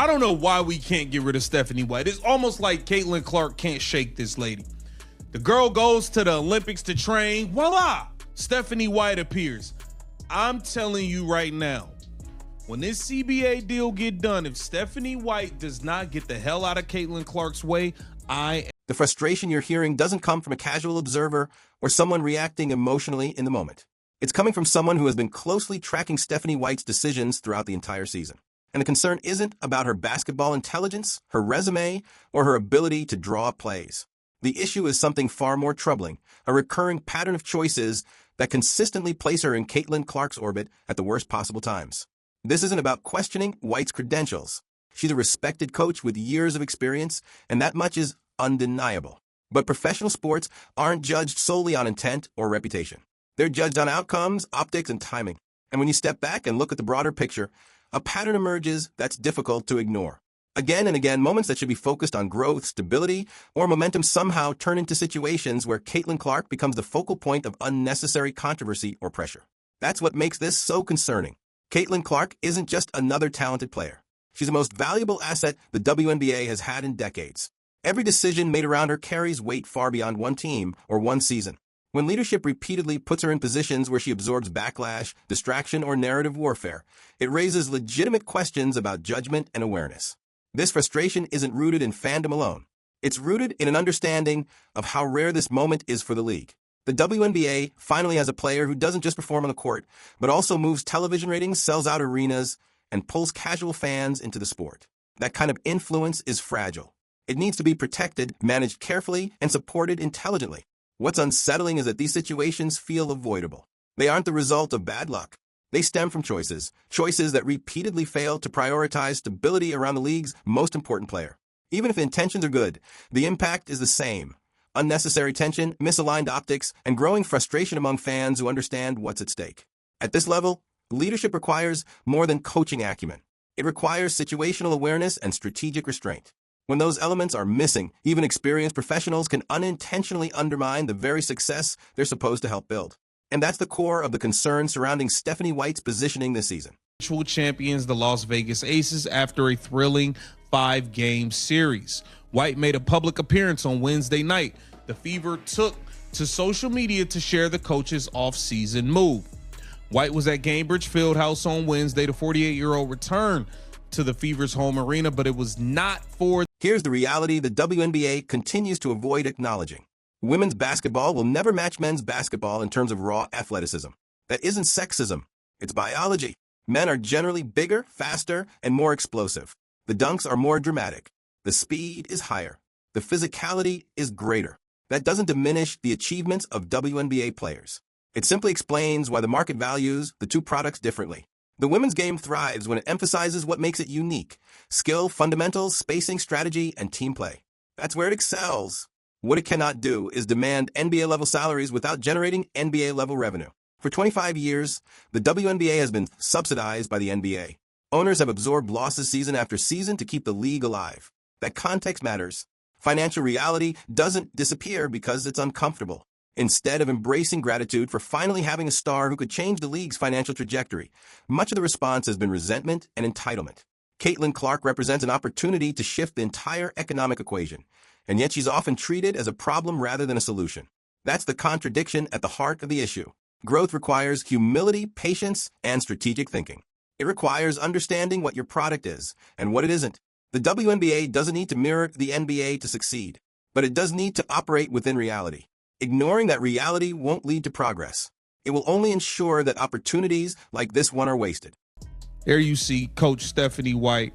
I don't know why we can't get rid of Stephanie White. It's almost like Caitlin Clark can't shake this lady. The girl goes to the Olympics to train. Voila! Stephanie White appears. I'm telling you right now, when this CBA deal get done, if Stephanie White does not get the hell out of Caitlin Clark's way, The frustration you're hearing doesn't come from a casual observer or someone reacting emotionally in the moment. It's coming from someone who has been closely tracking Stephanie White's decisions throughout the entire season. And the concern isn't about her basketball intelligence, her resume, or her ability to draw up plays. The issue is something far more troubling, a recurring pattern of choices that consistently place her in Caitlin Clark's orbit at the worst possible times. This isn't about questioning White's credentials. She's a respected coach with years of experience, and that much is undeniable. But professional sports aren't judged solely on intent or reputation. They're judged on outcomes, optics, and timing. And when you step back and look at the broader picture, a pattern emerges that's difficult to ignore. Again and again, moments that should be focused on growth, stability, or momentum somehow turn into situations where Caitlin Clark becomes the focal point of unnecessary controversy or pressure. That's what makes this so concerning. Caitlin Clark isn't just another talented player. She's the most valuable asset the WNBA has had in decades. Every decision made around her carries weight far beyond one team or one season. When leadership repeatedly puts her in positions where she absorbs backlash, distraction, or narrative warfare, it raises legitimate questions about judgment and awareness. This frustration isn't rooted in fandom alone. It's rooted in an understanding of how rare this moment is for the league. The WNBA finally has a player who doesn't just perform on the court, but also moves television ratings, sells out arenas, and pulls casual fans into the sport. That kind of influence is fragile. It needs to be protected, managed carefully, and supported intelligently. What's unsettling is that these situations feel avoidable. They aren't the result of bad luck. They stem from choices that repeatedly fail to prioritize stability around the league's most important player. Even if the intentions are good, the impact is the same. Unnecessary tension, misaligned optics, and growing frustration among fans who understand what's at stake. At this level, leadership requires more than coaching acumen. It requires situational awareness and strategic restraint. When those elements are missing, even experienced professionals can unintentionally undermine the very success they're supposed to help build. And that's the core of the concern surrounding Stephanie White's positioning this season. Virtual champions, the Las Vegas Aces, after a thrilling 5-game series. White made a public appearance on Wednesday night. The Fever took to social media to share the coach's off-season move. White was at Gainbridge Fieldhouse on Wednesday. The 48-year-old returned to the Fever's home arena, but it was not for... Here's the reality the WNBA continues to avoid acknowledging. Women's basketball will never match men's basketball in terms of raw athleticism. That isn't sexism. It's biology. Men are generally bigger, faster, and more explosive. The dunks are more dramatic. The speed is higher. The physicality is greater. That doesn't diminish the achievements of WNBA players. It simply explains why the market values the two products differently. The women's game thrives when it emphasizes what makes it unique: skill, fundamentals, spacing, strategy, and team play. That's where it excels. What it cannot do is demand NBA-level salaries without generating NBA-level revenue. For 25 years, the WNBA has been subsidized by the NBA. Owners have absorbed losses season after season to keep the league alive. That context matters. Financial reality doesn't disappear because it's uncomfortable. Instead of embracing gratitude for finally having a star who could change the league's financial trajectory, much of the response has been resentment and entitlement. Caitlin Clark represents an opportunity to shift the entire economic equation, and yet she's often treated as a problem rather than a solution. That's the contradiction at the heart of the issue. Growth requires humility, patience, and strategic thinking. It requires understanding what your product is and what it isn't. The WNBA doesn't need to mirror the NBA to succeed, but it does need to operate within reality. Ignoring that reality won't lead to progress. It will only ensure that opportunities like this one are wasted. There you see Coach Stephanie White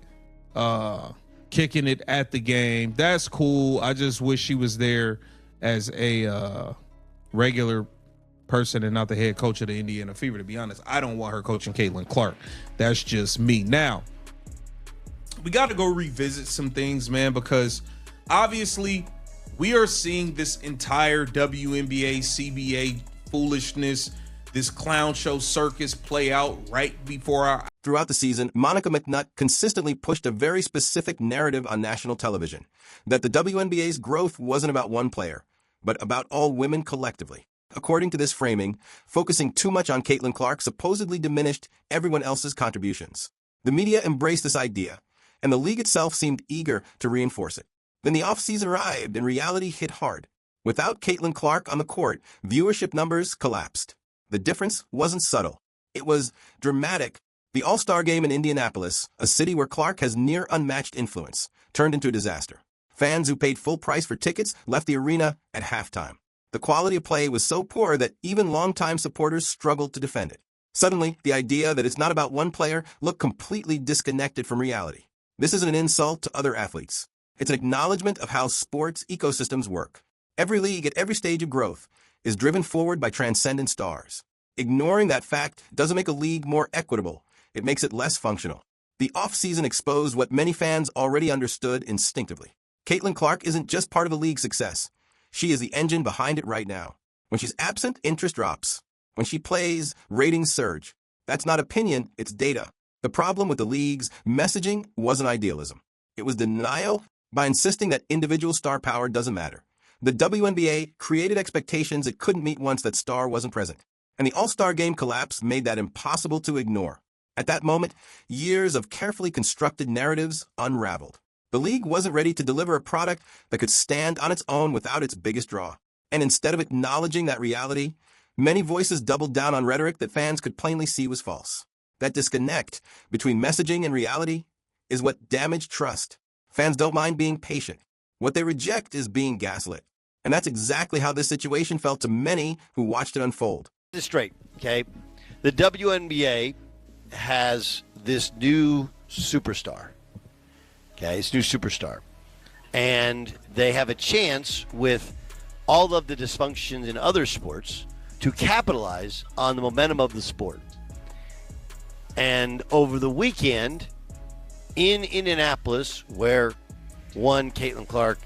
kicking it at the game. That's cool. I just wish she was there as a regular person and not the head coach of the Indiana Fever, to be honest. I don't want her coaching Caitlin Clark. That's just me. Now, we got to go revisit some things, man, because obviously we are seeing this entire WNBA, CBA foolishness, this clown show circus play out right before our... Throughout the season, Monica McNutt consistently pushed a very specific narrative on national television, that the WNBA's growth wasn't about one player, but about all women collectively. According to this framing, focusing too much on Caitlin Clark supposedly diminished everyone else's contributions. The media embraced this idea, and the league itself seemed eager to reinforce it. Then the offseason arrived, and reality hit hard. Without Caitlin Clark on the court, viewership numbers collapsed. The difference wasn't subtle. It was dramatic. The All-Star Game in Indianapolis, a city where Clark has near unmatched influence, turned into a disaster. Fans who paid full price for tickets left the arena at halftime. The quality of play was so poor that even longtime supporters struggled to defend it. Suddenly, the idea that it's not about one player looked completely disconnected from reality. This isn't an insult to other athletes. It's an acknowledgement of how sports ecosystems work. Every league at every stage of growth is driven forward by transcendent stars. Ignoring that fact doesn't make a league more equitable. It makes it less functional. The offseason exposed what many fans already understood instinctively. Caitlin Clark isn't just part of the league's success. She is the engine behind it right now. When she's absent, interest drops. When she plays, ratings surge. That's not opinion, it's data. The problem with the league's messaging wasn't idealism. It was denial by insisting that individual star power doesn't matter. The WNBA created expectations it couldn't meet once that star wasn't present. And the All-Star Game collapse made that impossible to ignore. At that moment, years of carefully constructed narratives unraveled. The league wasn't ready to deliver a product that could stand on its own without its biggest draw. And instead of acknowledging that reality, many voices doubled down on rhetoric that fans could plainly see was false. That disconnect between messaging and reality is what damaged trust. Fans don't mind being patient. What they reject is being gaslit. And that's exactly how this situation felt to many who watched it unfold. This straight, okay? The WNBA has this new superstar. Okay, it's new superstar. And they have a chance with all of the dysfunctions in other sports to capitalize on the momentum of the sport. And over the weekend in Indianapolis, where one, Caitlin Clark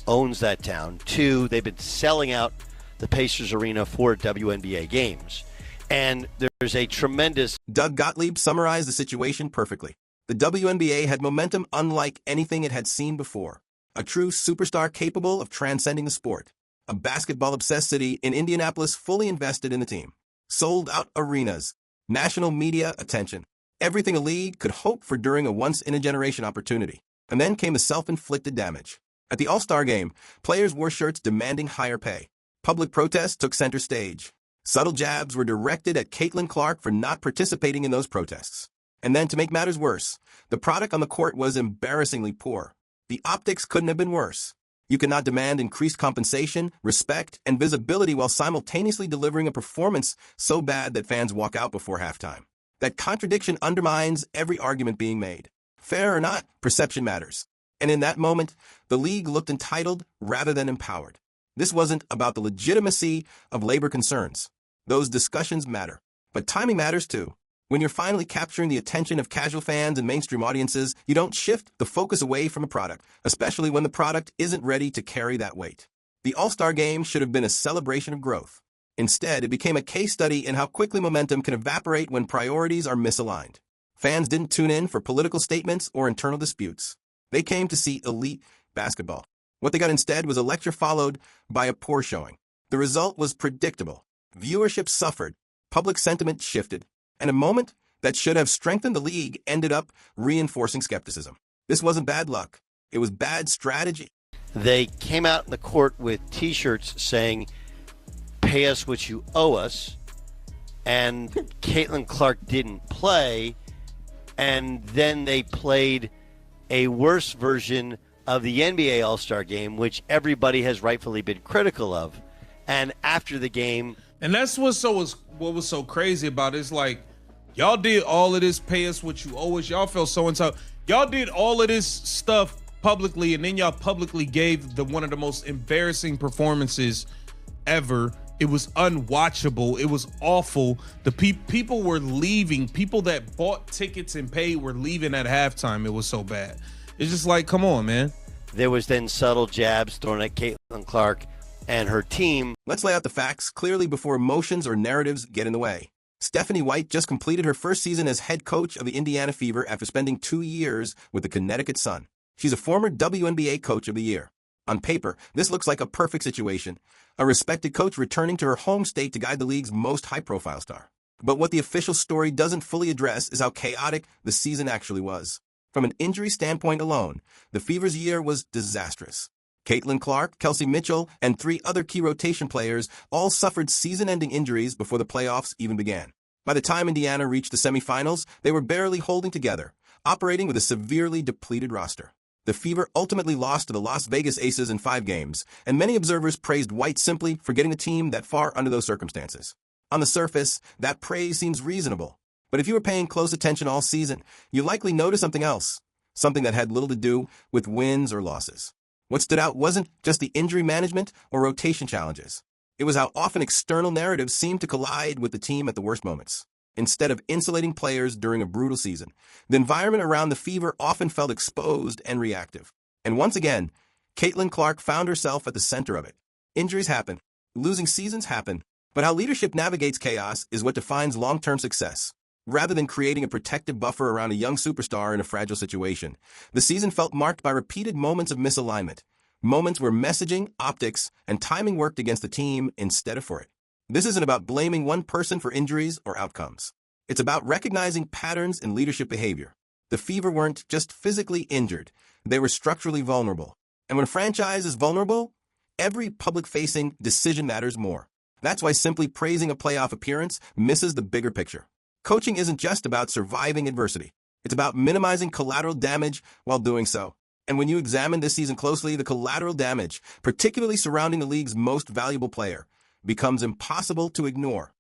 owns that town, two, they've been selling out the Pacers Arena for WNBA games. And there's a tremendous... Doug Gottlieb summarized the situation perfectly. The WNBA had momentum unlike anything it had seen before. A true superstar capable of transcending the sport. A basketball-obsessed city in Indianapolis fully invested in the team. Sold-out arenas. National media attention. Everything a league could hope for during a once-in-a-generation opportunity. And then came the self-inflicted damage. At the All-Star Game, players wore shirts demanding higher pay. Public protests took center stage. Subtle jabs were directed at Caitlin Clark for not participating in those protests. And then, to make matters worse, the product on the court was embarrassingly poor. The optics couldn't have been worse. You cannot demand increased compensation, respect, and visibility while simultaneously delivering a performance so bad that fans walk out before halftime. That contradiction undermines every argument being made. Fair or not, perception matters. And in that moment, the league looked entitled rather than empowered. This wasn't about the legitimacy of labor concerns. Those discussions matter. But timing matters too. When you're finally capturing the attention of casual fans and mainstream audiences, you don't shift the focus away from a product, especially when the product isn't ready to carry that weight. The All-Star Game should have been a celebration of growth. Instead, it became a case study in how quickly momentum can evaporate when priorities are misaligned. Fans didn't tune in for political statements or internal disputes. They came to see elite basketball. What they got instead was a lecture followed by a poor showing. The result was predictable. Viewership suffered, public sentiment shifted, and a moment that should have strengthened the league ended up reinforcing skepticism. This wasn't bad luck. It was bad strategy. They came out in the court with T-shirts saying, "Pay us what you owe us," and Caitlin Clark didn't play, and then they played a worse version of the NBA All-Star Game, which everybody has rightfully been critical of. And after the game... And that's what was so crazy about it. It's like, y'all did all of this, pay us what you owe us. Y'all felt so entitled. Y'all did all of this stuff publicly, and then y'all publicly gave one of the most embarrassing performances ever. It was unwatchable. It was awful. The people were leaving. People that bought tickets and paid were leaving at halftime. It was so bad. It's just like, come on, man. There was then subtle jabs thrown at Caitlin Clark and her team. Let's lay out the facts clearly before emotions or narratives get in the way. Stephanie White just completed her first season as head coach of the Indiana Fever after spending 2 years with the Connecticut Sun. She's a former WNBA Coach of the Year. On paper, this looks like a perfect situation. A respected coach returning to her home state to guide the league's most high-profile star. But what the official story doesn't fully address is how chaotic the season actually was. From an injury standpoint alone, the Fever's year was disastrous. Caitlin Clark, Kelsey Mitchell, and 3 other key rotation players all suffered season-ending injuries before the playoffs even began. By the time Indiana reached the semifinals, they were barely holding together, operating with a severely depleted roster. The Fever ultimately lost to the Las Vegas Aces in 5 games, and many observers praised White simply for getting the team that far under those circumstances. On the surface, that praise seems reasonable. But if you were paying close attention all season, you likely noticed something else, something that had little to do with wins or losses. What stood out wasn't just the injury management or rotation challenges. It was how often external narratives seemed to collide with the team at the worst moments. Instead of insulating players during a brutal season, the environment around the Fever often felt exposed and reactive. And once again, Caitlin Clark found herself at the center of it. Injuries happen, losing seasons happen, but how leadership navigates chaos is what defines long-term success. Rather than creating a protective buffer around a young superstar in a fragile situation, the season felt marked by repeated moments of misalignment, moments where messaging, optics, and timing worked against the team instead of for it. This isn't about blaming one person for injuries or outcomes. It's about recognizing patterns in leadership behavior. The Fever weren't just physically injured, they were structurally vulnerable. And when a franchise is vulnerable, every public-facing decision matters more. That's why simply praising a playoff appearance misses the bigger picture. Coaching isn't just about surviving adversity. It's about minimizing collateral damage while doing so. And when you examine this season closely, the collateral damage, particularly surrounding the league's most valuable player, becomes impossible to ignore.